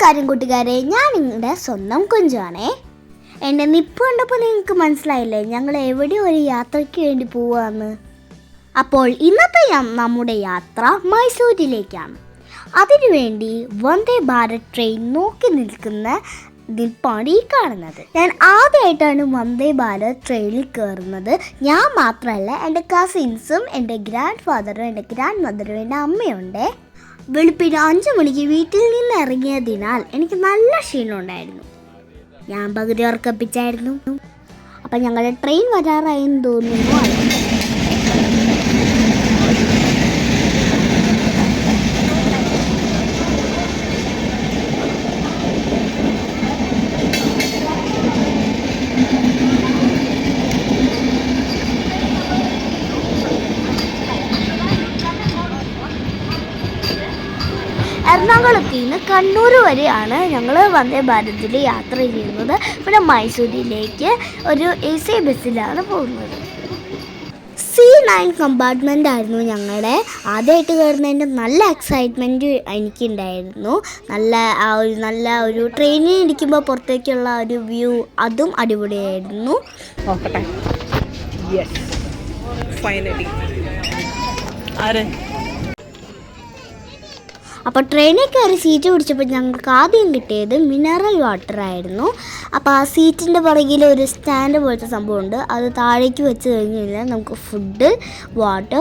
നമസ്കാരം കൂട്ടുകാരെ, ഞാൻ നിങ്ങളുടെ സ്വന്തം കുഞ്ചാണേ. എൻ്റെ നിപ്പ് കണ്ടപ്പോൾ നിങ്ങൾക്ക് മനസ്സിലായില്ലേ ഞങ്ങൾ എവിടെ ഒരു യാത്രയ്ക്ക് വേണ്ടി പോവാന്ന്. അപ്പോൾ ഇന്നത്തെ നമ്മുടെ യാത്ര മൈസൂരിലേക്കാണ്. അതിനുവേണ്ടി വന്ദേ ഭാരത് ട്രെയിൻ നോക്കി നിൽക്കുന്ന നിൽപ്പാണ് ഈ കാണുന്നത്. ഞാൻ ആദ്യമായിട്ടാണ് വന്ദേ ഭാരത് ട്രെയിനിൽ കയറുന്നത്. ഞാൻ മാത്രമല്ല, എൻ്റെ കസിൻസും എൻ്റെ ഗ്രാൻഡ് ഫാദറും എൻ്റെ ഗ്രാൻഡ് മദറും എൻ്റെ അമ്മയുണ്ട്. വെളുപ്പിന് 5 മണിക്ക് വീട്ടിൽ നിന്ന് ഇറങ്ങിയതിനാൽ എനിക്ക് നല്ല ക്ഷീണമുണ്ടായിരുന്നു. ഞാൻ പകുതി ഉറക്കപ്പിച്ചായിരുന്നു. അപ്പം ഞങ്ങളുടെ ട്രെയിൻ വരാറായെന്ന് തോന്നുന്നു. എറണാകുളത്തിൽ നിന്ന് കണ്ണൂർ വരെയാണ് ഞങ്ങൾ വന്ദേ ഭാരതിൽ യാത്ര ചെയ്യുന്നത്. പിന്നെ മൈസൂരിലേക്ക് ഒരു AC ബസ്സിലാണ് പോകുന്നത്. C9 കമ്പാർട്ട്മെൻ്റ് ആയിരുന്നു ഞങ്ങളുടെ. ആദ്യമായിട്ട് കയറുന്നതിൻ്റെ നല്ല എക്സൈറ്റ്മെൻറ്റ് എനിക്കുണ്ടായിരുന്നു. നല്ല ഒരു ട്രെയിനിൽ ഇരിക്കുമ്പോൾ പുറത്തേക്കുള്ള ഒരു വ്യൂ, അതും അടിപൊളിയായിരുന്നു. അപ്പോൾ ട്രെയിനിൽ കയറി സീറ്റ് പിടിച്ചപ്പോൾ ഞങ്ങൾക്ക് ആദ്യം കിട്ടിയത് മിനറൽ വാട്ടർ ആയിരുന്നു. അപ്പോൾ ആ സീറ്റിൻ്റെ പുറകിൽ ഒരു സ്റ്റാൻഡ് പോലത്തെ സംഭവമുണ്ട്. അത് താഴേക്ക് വെച്ച് കഴിഞ്ഞ് കഴിഞ്ഞാൽ നമുക്ക് ഫുഡ്, വാട്ടർ,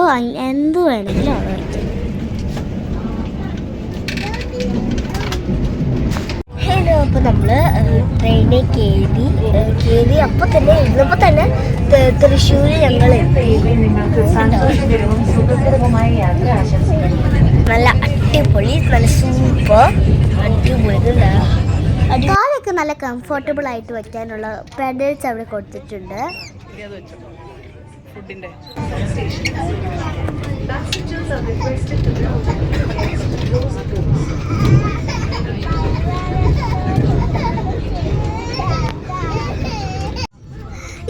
എന്ത് വേണമെങ്കിലും അവിടെ വയ്ക്കാം. ഹലോ, അപ്പോൾ നമ്മൾ ട്രെയിനിൽ കയറി അപ്പോൾ തന്നെ ഇരുന്നപ്പോൾ തന്നെ തൃശ്ശൂർ ഞങ്ങൾ നല്ല അടിപൊളി, നല്ല സൂപ്പർ അടിപൊളി. കാലൊക്കെ നല്ല കംഫർട്ടബിൾ ആയിട്ട് വയ്ക്കാനുള്ള പെഡൽസ് അവിടെ കൊടുത്തിട്ടുണ്ട്.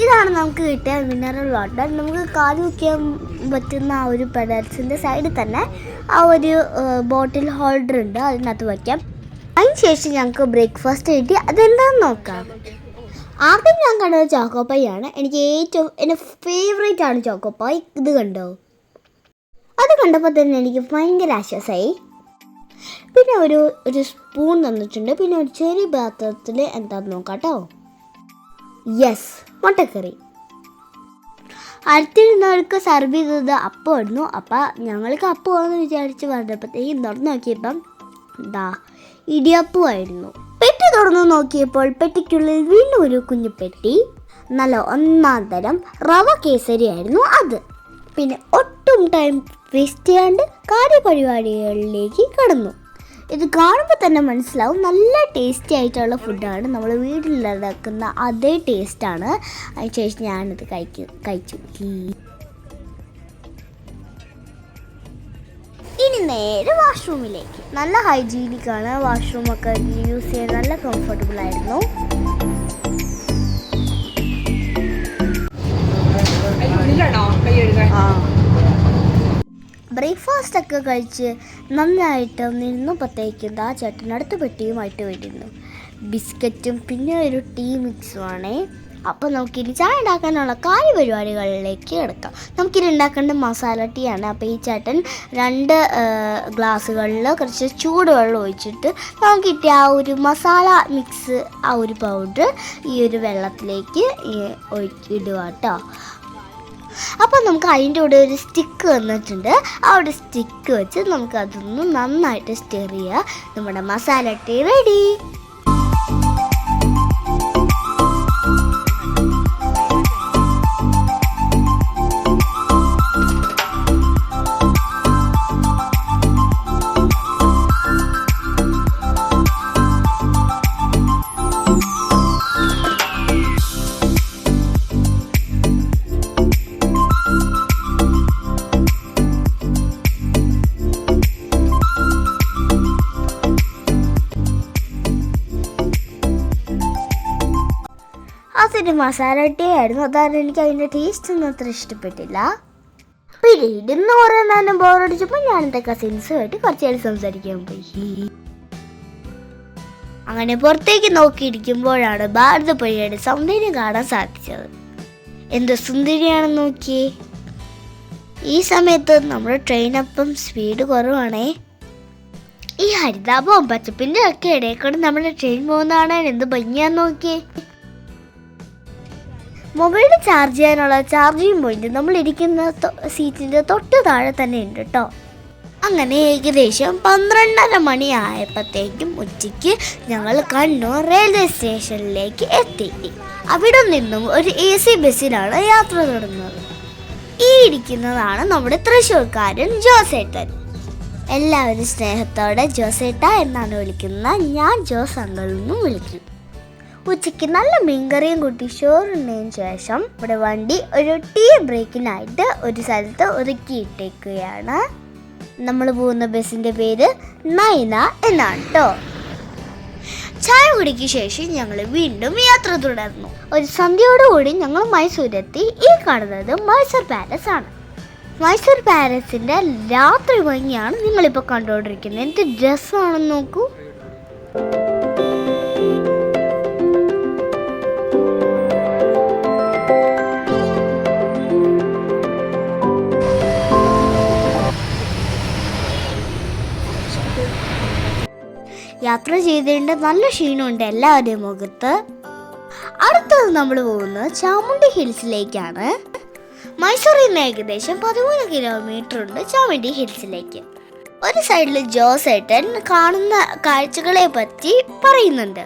ഇതാണ് നമുക്ക് കിട്ടിയ മിനറൽ വാട്ടർ. നമുക്ക് കാല് വയ്ക്കാൻ പറ്റുന്ന ആ ഒരു പെഡൽസിൻ്റെ സൈഡിൽ തന്നെ ആ ഒരു ബോട്ടിൽ ഹോൾഡർ ഉണ്ട്, അതിനകത്ത് വയ്ക്കാം. അതിന് ശേഷം ഞങ്ങൾക്ക് ബ്രേക്ക്ഫാസ്റ്റ് കിട്ടി. അതെന്താണെന്ന് നോക്കാം. ആദ്യം ഞാൻ കണ്ടത് ചോക്കോപ്പായാണ്. എനിക്ക് എൻ്റെ ഫേവറേറ്റ് ആണ് ചോക്കോപ്പായ്. ഇത് കണ്ടോ? അത് കണ്ടപ്പോൾ തന്നെ എനിക്ക് ഭയങ്കര ആശ്വാസമായി. പിന്നെ ഒരു സ്പൂൺ തന്നിട്ടുണ്ട്. പിന്നെ ഒരു ചെറിയ പാത്രത്തിൽ എന്താണെന്ന് നോക്കാം കേട്ടോ. യെസ്, മുട്ടക്കറി. അടുത്തിരുന്നവർക്ക് സർവ് ചെയ്തത് അപ്പമായിരുന്നു. അപ്പം ഞങ്ങൾക്ക് അപ്പമാണെന്ന് വിചാരിച്ച് വന്നപ്പോഴത്തേക്കും തുറന്ന് നോക്കിയപ്പം ഇടിയപ്പമായിരുന്നു. പെട്ടി തുറന്ന് നോക്കിയപ്പോൾ പെട്ടിക്കുള്ളിൽ വീണ്ടും ഒരു കുഞ്ഞു പെട്ടി. നല്ല ഒന്നാം തരം റവ കേസരി ആയിരുന്നു അത്. പിന്നെ ഒട്ടും ടൈം വേസ്റ്റ് ചെയ്യാണ്ട് കാര്യപരിപാടികളിലേക്ക് കടന്നു. ഇത് കാണുമ്പോൾ തന്നെ മനസ്സിലാവും നല്ല ടേസ്റ്റി ആയിട്ടുള്ള ഫുഡാണ്. നമ്മൾ വീട്ടിലുണ്ടാക്കുന്ന അതേ ടേസ്റ്റാണ്. അതിനുശേഷം ഞാനിത് കഴിച്ചു. ഇനി നേരെ വാഷ്റൂമിലേക്ക്. നല്ല ഹൈജീനിക്കാണ് വാഷ്റൂമൊക്കെ യൂസ് ചെയ്യാൻ, നല്ല കംഫർട്ടബിൾ ആയിരുന്നു. ബ്രേക്ക്ഫാസ്റ്റ് ഒക്കെ കഴിച്ച് നന്നായിട്ട് നിന്നപ്പോഴത്തേക്കും ചേട്ടനടുത്ത പെട്ടിയുമായിട്ട് വരുന്നു. ബിസ്ക്കറ്റും പിന്നെ ഒരു ടീ മിക്സുമാണേ. അപ്പോൾ നമുക്കിനി ചായ ഉണ്ടാക്കാനുള്ള കാര്യപരിപാടികളിലേക്ക് കിടക്കാം. നമുക്കിനി ഉണ്ടാക്കേണ്ട മസാല ടീ ആണ്. അപ്പോൾ ഈ ചേട്ടൻ 2 ഗ്ലാസ്സുകളിൽ കുറച്ച് ചൂടുവെള്ളം ഒഴിച്ചിട്ട് നമുക്ക് കിട്ടിയ ആ ഒരു മസാല മിക്സ്, ആ ഒരു പൗഡർ ഈ ഒരു വെള്ളത്തിലേക്ക് ഇടുക കേട്ടോ. അപ്പോൾ നമുക്ക് അതിൻ്റെ കൂടെ ഒരു സ്റ്റിക്ക് വന്നിട്ടുണ്ട്. ആ ഒരു സ്റ്റിക്ക് വെച്ച് നമുക്ക് അതൊന്ന് നന്നായിട്ട് സ്റ്റെയർ ചെയ്യുക. നമ്മുടെ മസാല ടീ റെഡി. അതിന് മസാല ടീ ആയിരുന്നു. അതാണ് എനിക്ക് അതിൻ്റെ ടേസ്റ്റ് ഒന്നും അത്ര ഇഷ്ടപ്പെട്ടില്ല. പിന്നെ ഇരുന്ന് കുറേ നേരം ബോറടിച്ചപ്പോൾ ഞാൻ എൻ്റെ കസിൻസുമായിട്ട് കുറച്ച് നേരം സംസാരിക്കാൻ പോയി. അങ്ങനെ പുറത്തേക്ക് നോക്കിയിരിക്കുമ്പോഴാണ് ഭാരതപ്പുഴയുടെ സൗന്ദര്യം കാണാൻ സാധിച്ചത്. എന്ത് സുന്ദരിയാണെന്ന് നോക്കിയേ. ഈ സമയത്ത് നമ്മുടെ ട്രെയിനപ്പം സ്പീഡ് കുറവാണേ. ഈ ഹരിതാപവും പച്ചപ്പിൻ്റെ ഒക്കെ ഇടയിൽക്കൂടെ നമ്മുടെ ട്രെയിൻ പോകുന്നതാണ് എന്ത് ഭംഗിയാന്ന് നോക്കിയേ. മൊബൈൽ ചാർജ് ചെയ്യാനുള്ള ചാർജിങ് പോയിന്റ് നമ്മൾ ഇരിക്കുന്ന സീറ്റിൻ്റെ തൊട്ട് താഴെ തന്നെ ഉണ്ട് കേട്ടോ. അങ്ങനെ ഏകദേശം 12:30 മണി ആയപ്പോഴത്തേക്കും ഉച്ചയ്ക്ക് ഞങ്ങൾ കണ്ണൂർ റെയിൽവേ സ്റ്റേഷനിലേക്ക് എത്തി. അവിടെ നിന്നും ഒരു AC ബസ്സിലാണ് യാത്ര തുടങ്ങുന്നത്. ഈ ഇരിക്കുന്നതാണ് നമ്മുടെ തൃശ്ശൂർക്കാരൻ ജോസേട്ടൻ. എല്ലാവരും സ്നേഹത്തോടെ ജോസേട്ട എന്നാണ് വിളിക്കുന്നത്. ഞാൻ ജോസ് അങ്കിൾ എന്നും വിളിക്കും. ഉച്ചയ്ക്ക് നല്ല മീൻകറിയും കൂട്ടി ചോറുണ്ടതിന് ശേഷം ഇവിടെ വണ്ടി ഒരു ടീ ബ്രേക്കിനായിട്ട് ഒരു സ്ഥലത്ത് ഒരുക്കിയിട്ടേക്കുകയാണ്. നമ്മൾ പോകുന്ന ബസ്സിൻ്റെ പേര് നൈന എന്നാണ് കേട്ടോ. ചായ കുടിക്ക് ശേഷം ഞങ്ങൾ വീണ്ടും യാത്ര തുടർന്നു. ഒരു സന്ധ്യയോടുകൂടി ഞങ്ങൾ മൈസൂരെത്തി. ഈ കാണുന്നത് മൈസൂർ പാലസ് ആണ്. മൈസൂർ പാലസിൻ്റെ രാത്രി ഭംഗിയാണ് നിങ്ങളിപ്പോൾ കണ്ടുകൊണ്ടിരിക്കുന്നത്. എന്ത് രസമാണെന്ന് നോക്കൂ. യാത്ര ചെയ്തതിൻ്റെ നല്ല ക്ഷീണമുണ്ട് എല്ലാവരുടെയും മുഖത്ത്. അടുത്തത് നമ്മൾ പോകുന്നത് ചാമുണ്ഡി ഹിൽസിലേക്കാണ്. മൈസൂരിൽ നിന്ന് ഏകദേശം 13 കിലോമീറ്റർ ഉണ്ട് ചാമുണ്ഡി ഹിൽസിലേക്ക്. ഒരു സൈഡിൽ ജോസേട്ടൻ കാണുന്ന കാഴ്ചകളെ പറ്റി പറയുന്നുണ്ട്.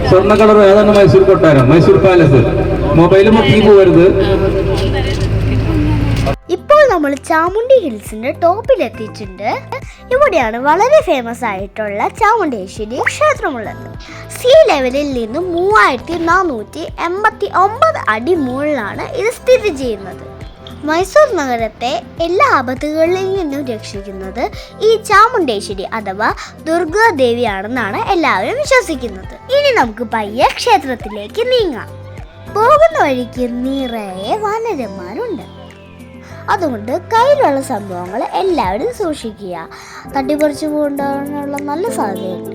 സ്വർണ്ണ ഏതാണ് മൈസൂർ കൊട്ടാരം, മൈസൂർ പാലസ്. മൊബൈൽ മുക്കി പോകരുത്. ഇപ്പോൾ നമ്മൾ ചാമുണ്ഡി ഹിൽസിന്റെ ടോപ്പിൽ എത്തിയിട്ടുണ്ട്. ഇവിടെയാണ് വളരെ ഫേമസ് ആയിട്ടുള്ള ചാമുണ്ഡേശ്വരി ക്ഷേത്രമുള്ളത്. സീ ലെവലിൽ നിന്നും 3489 അടി മുകളിലാണ് ഇത് സ്ഥിതി ചെയ്യുന്നത്. മൈസൂർ നഗരത്തെ എല്ലാ ആപത്തുകളിൽ നിന്നും രക്ഷിക്കുന്നത് ഈ ചാമുണ്ഡേശ്വരി അഥവാ ദുർഗാദേവിയാണെന്നാണ് എല്ലാവരും വിശ്വസിക്കുന്നത്. ഇനി നമുക്ക് പയ്യെ ക്ഷേത്രത്തിലേക്ക് നീങ്ങാം. പോകുന്ന വഴിക്ക് നിറയെ വാനരന്മാരുണ്ട്. അതുകൊണ്ട് കയ്യിലുള്ള സംഭവങ്ങൾ എല്ലാവരും സൂക്ഷിക്കുക. തട്ടിപ്പറിച്ചു പോകാനുള്ള നല്ല സാധ്യതയുണ്ട്.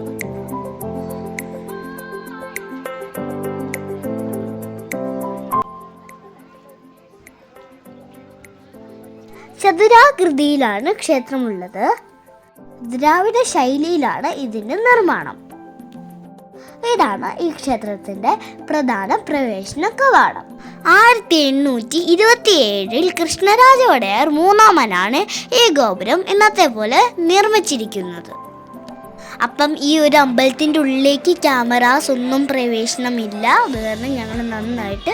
ചതുരാകൃതിയിലാണ് ക്ഷേത്രമുള്ളത്. ദ്രാവിഡ ശൈലിയിലാണ് ഇതിൻ്റെ നിർമ്മാണം. ഇതാണ് ഈ ക്ഷേത്രത്തിൻ്റെ പ്രധാന പ്രവേശന കവാടം. 1827 കൃഷ്ണരാജ ഒഡെയർ മൂന്നാമനാണ് ഈ ഗോപുരം ഇന്നത്തെ പോലെ നിർമ്മിച്ചിരിക്കുന്നത്. അപ്പം ഈ ഒരു അമ്പലത്തിൻ്റെ ഉള്ളിലേക്ക് ക്യാമറാസ് ഒന്നും പ്രവേശനമില്ല. അത് കാരണം ഞങ്ങൾ നന്നായിട്ട്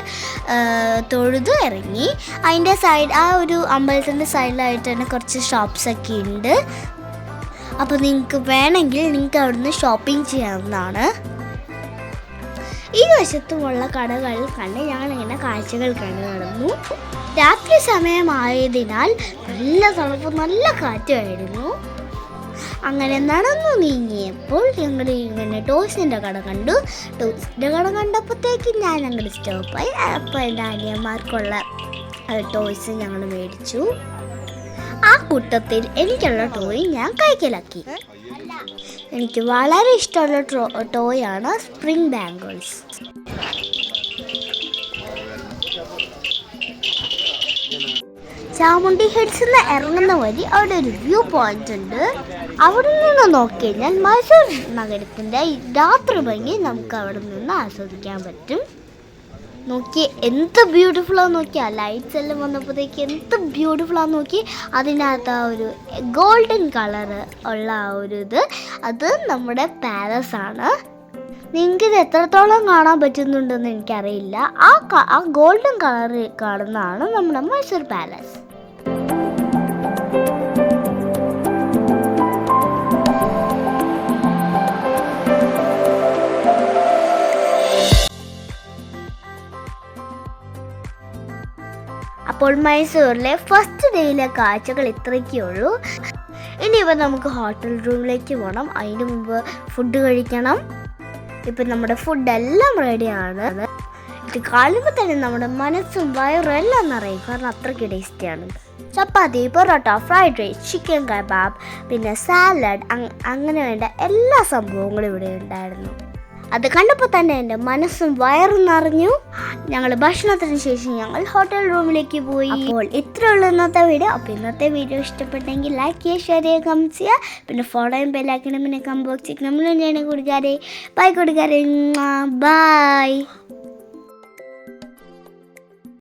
തൊഴുതു ഇറങ്ങി. അതിൻ്റെ ആ ഒരു അമ്പലത്തിൻ്റെ സൈഡിലായിട്ട് തന്നെ കുറച്ച് ഷോപ്സൊക്കെ ഉണ്ട്. അപ്പോൾ നിങ്ങൾക്ക് വേണമെങ്കിൽ നിങ്ങൾക്ക് അവിടുന്ന് ഷോപ്പിംഗ് ചെയ്യാവുന്നതാണ്. ഈ വശത്തുമുള്ള കടകൾ കണ്ട് ഞങ്ങളിങ്ങനെ കാഴ്ചകൾ കണ്ടു നടന്നു. രാത്രി സമയമായതിനാൽ നല്ല തണുപ്പ്, നല്ല കാറ്റുമായിരുന്നു. അങ്ങനെ നടന്നു നീങ്ങിയപ്പോൾ ഞങ്ങൾ ഇങ്ങനെ ടോയ്സിൻ്റെ കട കണ്ടു. ടോയ്സിൻ്റെ കട കണ്ടപ്പോഴത്തേക്ക് ഞാൻ ഞങ്ങളുടെ സ്റ്റോപ്പായി. അപ്പോൾ എൻ്റെ അനിയന്മാർക്കുള്ള ടോയ്സ് ഞങ്ങൾ മേടിച്ചു. ആ കൂട്ടത്തിൽ എനിക്കുള്ള ടോയ് ഞാൻ കൈക്കലാക്കി. എനിക്ക് വളരെ ഇഷ്ടമുള്ള ടോയാണ് സ്പ്രിംഗ് ബാംഗിൾസ്. ചാമുണ്ഡി ഹിൽസിൽ നിന്ന് ഇറങ്ങുന്ന വഴി അവിടെ ഒരു വ്യൂ പോയിന്റ് ഉണ്ട്. അവിടെ നിന്ന് നോക്കിക്കഴിഞ്ഞാൽ മൈസൂർ നഗരത്തിൻ്റെ രാത്രി ഭംഗി നമുക്ക് അവിടെ നിന്ന് ആസ്വദിക്കാൻ പറ്റും. നോക്കി എന്ത് ബ്യൂട്ടിഫുള്ളാന്ന് നോക്കിയാൽ ലൈറ്റ്സ് എല്ലാം വന്നപ്പോഴത്തേക്ക് എന്ത് ബ്യൂട്ടിഫുള്ളാന്ന് നോക്കി. അതിനകത്ത് ആ ഒരു ഗോൾഡൻ കളറ് ഉള്ള ആ ഒരു ഇത്, അത് നമ്മുടെ പാലസാണ്. നിങ്ങൾക്കിത് എത്രത്തോളം കാണാൻ പറ്റുന്നുണ്ടെന്ന് എനിക്കറിയില്ല. ആ ഗോൾഡൻ കളറ് കാണുന്നതാണ് നമ്മുടെ മൈസൂർ പാലസ്. അപ്പോൾ മൈസൂരിലെ ഫസ്റ്റ് ഡേയിലെ കാഴ്ചകൾ ഇത്രയൊക്കെ ഉള്ളൂ. ഇനിയിപ്പോൾ നമുക്ക് ഹോട്ടൽ റൂമിലേക്ക് പോകണം. അതിന് മുമ്പ് ഫുഡ് കഴിക്കണം. ഇപ്പം നമ്മുടെ ഫുഡെല്ലാം റെഡിയാണ്. ഇത് കാണുമ്പോൾ തന്നെ നമ്മുടെ മനസ്സും വയറും എല്ലാം നിറയും, കാരണം അത്രയ്ക്ക് ടേസ്റ്റിയാണ്. Chapati, parotta, fried rice, chicken kebab, പിന്നെ സാലഡ്, അങ്ങനെ വേണ്ട എല്ലാ സംഭവങ്ങളും ഇവിടെ ഉണ്ടായിരുന്നു. അത് കണ്ടപ്പോൾ തന്നെ എൻ്റെ മനസ്സും വയറും നിറഞ്ഞു. ഞങ്ങൾ ഭക്ഷണത്തിന് ശേഷം ഞങ്ങൾ ഹോട്ടൽ റൂമിലേക്ക് പോയി. അപ്പോൾ ഇത്രയുള്ള ഇന്നത്തെ വീഡിയോ. അപ്പോൾ ഇന്നത്തെ വീഡിയോ ഇഷ്ടപ്പെട്ടെങ്കിൽ ലൈക്ക് ചെയ്യുക, ഷെയർ ചെയ്യുക, കമൻറ്റ് ചെയ്യുക, പിന്നെ ഫോളോയും ബെല്ലൈക്കണം, പിന്നെ കമ്പോക്സിക്ക് നമ്മൾ ചെയ്യണ കൂട്ടുകാരെ. ബൈ കൂട്ടുകാരെ, ബൈ.